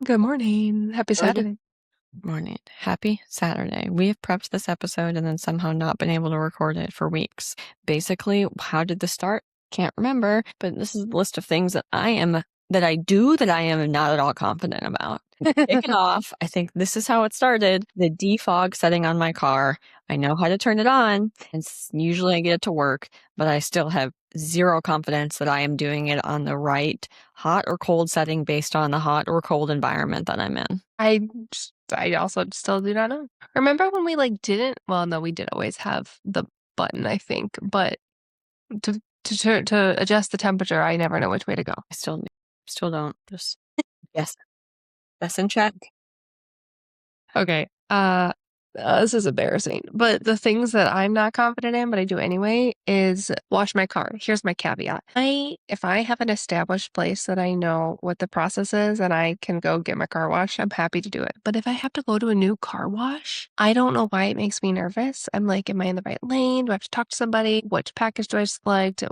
Good morning. Happy Good Saturday. morning. Happy Saturday. We have prepped this episode and then somehow not been able to record it for weeks. Basically, how did this start? Can't remember, but this is a list of things that I am not at all confident about. Kick it off. I think this is how it started. The defog setting on my car. I know how to turn it on, and usually I get it to work, but I still have zero confidence that I am doing it on the right hot or cold setting based on the hot or cold environment that I'm in. I also still do not know. Remember when we didn't? Well, no, we did always have the button, I think, but to adjust the temperature, I never know which way to go. I still don't. Just yes. That's in check. Okay. This is embarrassing, but the things that I'm not confident in, but I do anyway, is wash my car. Here's my caveat. If I have an established place that I know what the process is and I can go get my car washed, I'm happy to do it. But if I have to go to a new car wash, I don't know why it makes me nervous. I'm like, am I in the right lane? Do I have to talk to somebody? Which package do I select? Is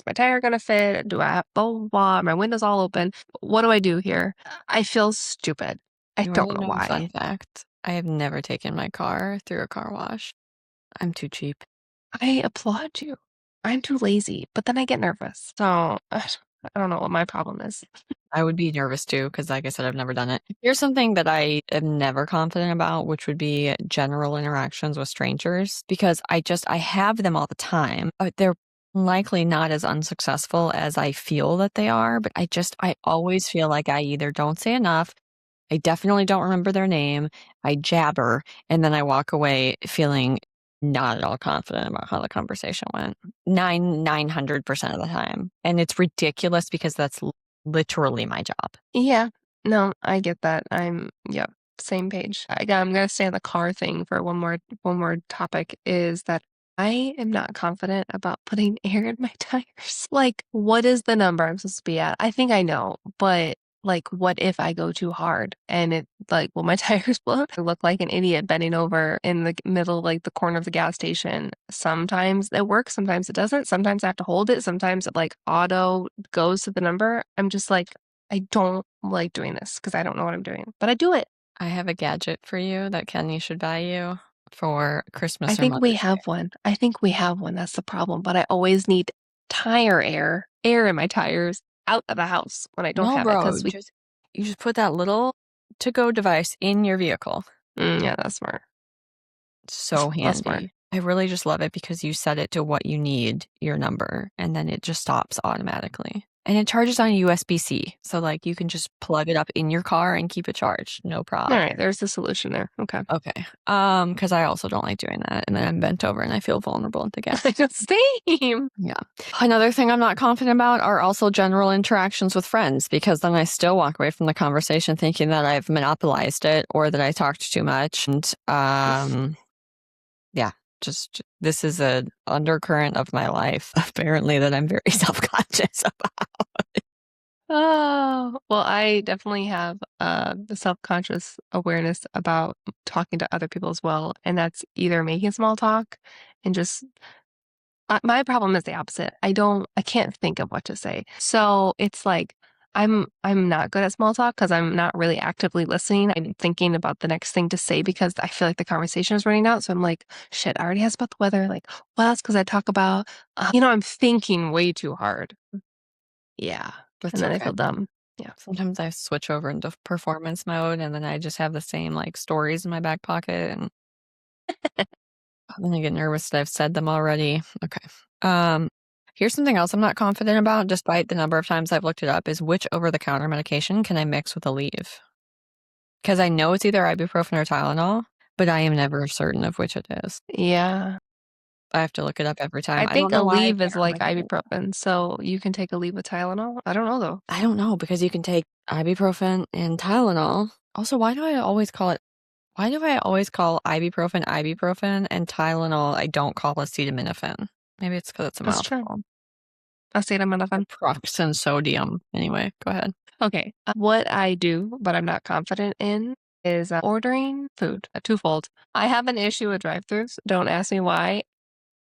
my tire gonna fit? Do I have blah, blah, blah? My window's all open. What do I do here? I feel stupid. I You want don't to know know a fun why. fact? I have never taken my car through a car wash. I'm too cheap. I applaud you. I'm too lazy, but then I get nervous. So I don't know what my problem is. I would be nervous too, because like I said, I've never done it. Here's something that I am never confident about, which would be general interactions with strangers, because I have them all the time. They're likely not as unsuccessful as I feel that they are, but I always feel like I either don't say enough, I definitely don't remember their name, I jabber, and then I walk away feeling not at all confident about how the conversation went. 900% of the time. And it's ridiculous because that's literally my job. Yeah, no, I get that. Yep, same page. I'm gonna stay on the car thing for one more topic is that I am not confident about putting air in my tires. Like, what is the number I'm supposed to be at? I think I know, but like, what if I go too hard and will my tires blow? I look like an idiot bending over in the middle, like the corner of the gas station. Sometimes it works, sometimes it doesn't. Sometimes I have to hold it. Sometimes it auto goes to the number. I'm just like, I don't like doing this because I don't know what I'm doing, but I do it. I have a gadget for you that Kenny should buy you for I Christmas or think we Mother's Day. have one. I think we have one. That's the problem. But I always need tire air in my tires out of the house when I don't No, have it bro, because you just put that little to-go device in your vehicle. yeah, that's smart. So That's smart. handy. I really just love it because you set it to what you need, your number, and then it just stops automatically. And it charges on USB-C. So like you can just plug it up in your car and keep it charged. No All problem. right, there's the solution there. Okay. Okay. Because I also don't like doing that. And then I'm bent over and I feel vulnerable at the gas. Same. Yeah. Another thing I'm not confident about are also general interactions with friends, because then I still walk away from the conversation thinking that I've monopolized it or that I talked too much. And yeah, just this is an undercurrent of my life, apparently, that I'm very self-conscious about. Oh, well, I definitely have the self-conscious awareness about talking to other people as well. And that's either making small talk and just my problem is the opposite. I can't think of what to say. So it's like I'm not good at small talk because I'm not really actively listening. I'm thinking about the next thing to say because I feel like the conversation is running out. So I'm like, shit, I already asked about the weather. Like, what else? Because I talk about, I'm thinking way too hard. Yeah. That's And then I okay. feel dumb. Yeah. Sometimes I switch over into performance mode and then I just have the same like stories in my back pocket and then I get nervous that I've said them already. Okay. Here's something else I'm not confident about, despite the number of times I've looked it up, is which over-the-counter medication can I mix with Aleve? Because I know it's either ibuprofen or Tylenol, but I am never certain of which it is. Yeah. I have to look it up every time. I I don't think know why I Aleve can't is like remember. ibuprofen. So you can take Aleve with Tylenol. I don't know though. I don't know, because you can take ibuprofen and Tylenol. Also, why do I always call ibuprofen ibuprofen and Tylenol I don't call acetaminophen? Maybe it's because it's a That's true. mouthful. Acetaminophen. Naproxen sodium. Anyway, go ahead. Okay. What I do, but I'm not confident in, is ordering food. Twofold. I have an issue with drive-throughs. Don't ask me why.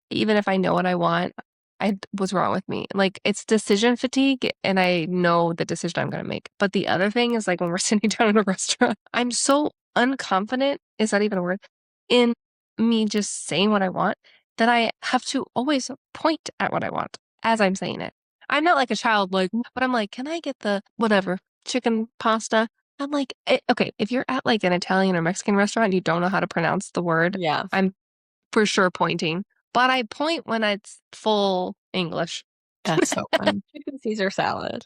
Even if I know what I want, what's wrong with me? Like, it's decision fatigue, and I know the decision I'm gonna make. But the other thing is, like, when we're sitting down in a restaurant, I'm so unconfident, is that even a word, in me just saying what I want, that I have to always point at what I want as I'm saying it. I'm not like a child, like, but I'm like, "Can I get the whatever, chicken pasta?" I'm like, okay, if you're at, like, an Italian or Mexican restaurant and you don't know how to pronounce the word, Yeah, I'm for sure pointing, but I point when it's full English. that's so funny. Chicken Caesar salad.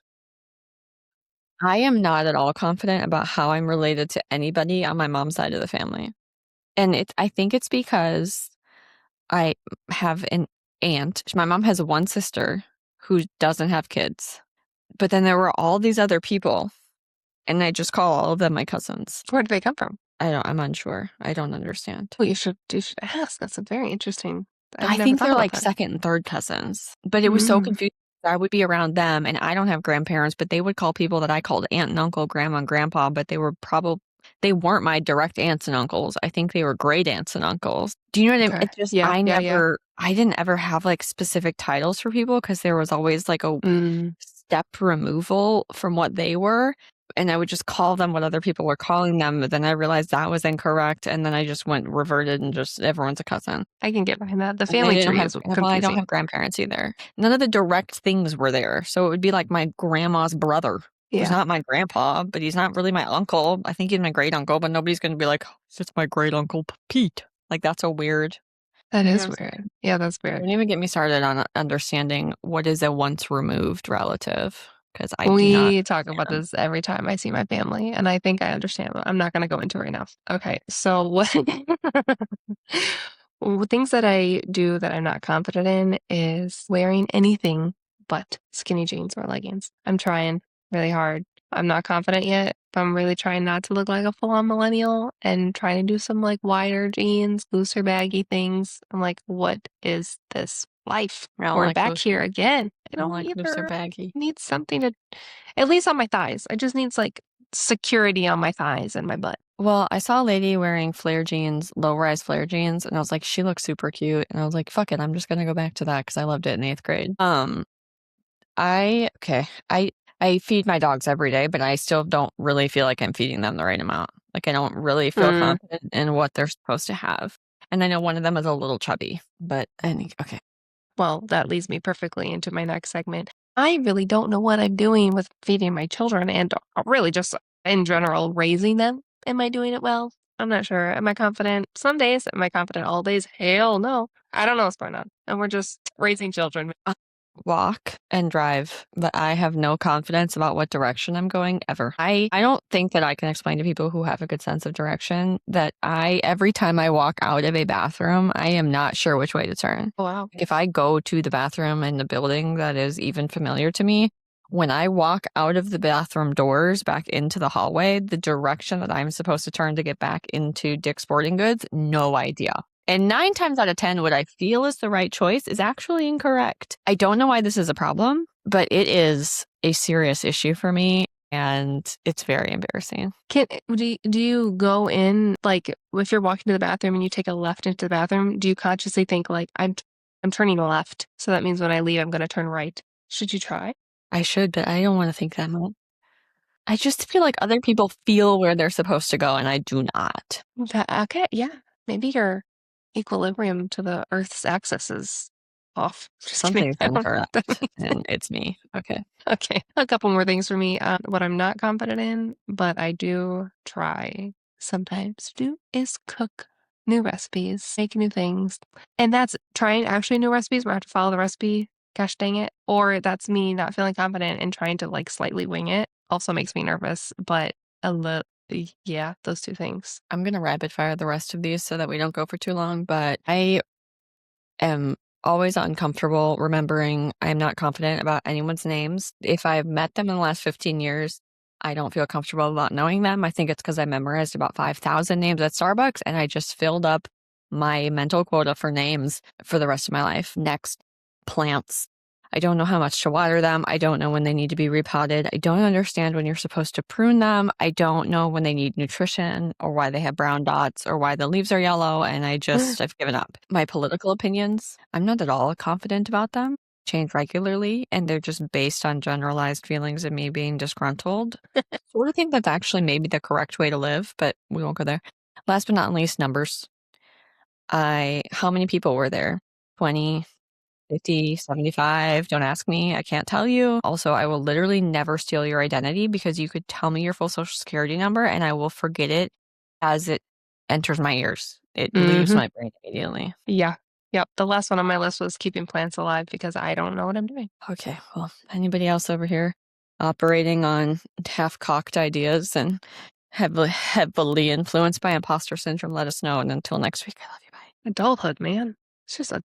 I am not at all confident about how I'm related to anybody on my mom's side of the family. And I think it's because I have an aunt. My mom has one sister who doesn't have kids. But then there were all these other people, and I just call all of them my cousins. Where do they come from? I'm unsure. I don't understand. Well, you should ask. That's a very interesting. I've I never think thought they're about like that. second and third cousins, but it was so Mm, confusing. I would be around them, and I don't have grandparents, but they would call people that I called aunt and uncle, grandma and grandpa, but they weren't my direct aunts and uncles. I think they were great aunts and uncles. Do you know what I mean? okay. It just Yeah, yeah, yeah. I didn't ever have like specific titles for people because there was always like a Mm, step removal from what they were. And I would just call them what other people were calling them, but then I realized that was incorrect, and then I just went reverted and just everyone's a cousin. I can get behind that. The And I family didn't tree have is well, I don't confusing. have grandparents either. None of the direct things were there, so it would be like my grandma's brother, who's Yeah, not my grandpa, but he's not really my uncle. I think he's my great uncle, but nobody's gonna be like, "Oh, it's my great uncle Pete." Like, that's so weird. that You know what is I'm weird. saying? Yeah, that's weird. Don't even get me started on understanding what is a once removed relative, because I do not We talk about understand. this every time I see my family, and I think I understand, but I'm not gonna go into it right now. Okay, so what things that I do that I'm not confident in is wearing anything but skinny jeans or leggings. I'm trying really hard. I'm not confident yet, but I'm really trying not to look like a full-on millennial and trying to do some like wider jeans, looser baggy things. I'm like, what is this life? I don't We're like back here again. I I don't don't like loose or either. baggy. Need something to, at least on my thighs. I just needs like security on my thighs and my butt. Well, I saw a lady wearing flare jeans, low-rise flare jeans, and I was like, "She looks super cute." And I was like, "Fuck it, I'm just gonna go back to that because I loved it in 8th grade." I feed my dogs every day, but I still don't really feel like I'm feeding them the right amount. Like, I don't really feel Mm, confident in what they're supposed to have. And I know one of them is a little chubby, but okay. well, that leads me perfectly into my next segment. I really don't know what I'm doing with feeding my children and really just in general raising them. Am I doing it well? I'm not sure. Am I confident? Some days. Am I confident all days? Hell no. I don't know what's going on. And we're just raising children. Walk and drive, but I have no confidence about what direction I'm going ever. I don't think that I can explain to people who have a good sense of direction that every time I walk out of a bathroom, I am not sure which way to turn. Oh, wow. If I go to the bathroom in the building that is even familiar to me, when I walk out of the bathroom doors back into the hallway, the direction that I'm supposed to turn to get back into Dick's Sporting Goods, no idea. And 9 times out of 10, what I feel is the right choice is actually incorrect. I don't know why this is a problem, but it is a serious issue for me, and it's very embarrassing. Do you go in, like, if you're walking to the bathroom and you take a left into the bathroom, do you consciously think like I'm turning left, so that means when I leave I'm going to turn right? Should you try? I should, but I don't want to think that much. I just feel like other people feel where they're supposed to go, and I do not. Okay, yeah. Maybe your equilibrium to the Earth's axis is off. Just kidding. Something's I don't know what that incorrect, means. and it's me. Okay. Okay, a couple more things for me. What I'm not confident in, but I do try sometimes to do is cook new recipes, make new things. And that's trying actually new recipes where I have to follow the recipe. Gosh dang it. Or that's me not feeling confident and trying to like slightly wing it. Also makes me nervous, but a little, yeah, those two things. I'm gonna rapid fire the rest of these so that we don't go for too long, but I am always uncomfortable remembering I am not confident about anyone's names. If I've met them in the last 15 years, I don't feel comfortable about knowing them. I think it's because I memorized about 5,000 names at Starbucks and I just filled up my mental quota for names for the rest of my life. Next, plants. I don't know how much to water them. I don't know when they need to be repotted. I don't understand when you're supposed to prune them. I don't know when they need nutrition or why they have brown dots or why the leaves are yellow. And I've given up. My political opinions, I'm not at all confident about them. change regularly, and they're just based on generalized feelings of me being disgruntled. Sort of think that's actually maybe the correct way to live, but we won't go there. Last but not least, numbers. How many people were there? 20, 50, 75? Don't ask me. I can't tell you. Also, I will literally never steal your identity because you could tell me your full social security number and I will forget it as it enters my ears. It leaves Mhm. my brain immediately. Yeah. Yep. The last one on my list was keeping plants alive because I don't know what I'm doing. Okay, well, anybody else over here operating on half-cocked ideas and heavily influenced by imposter syndrome, let us know. And until next week, I love you. Bye. Adulthood, man. It's just a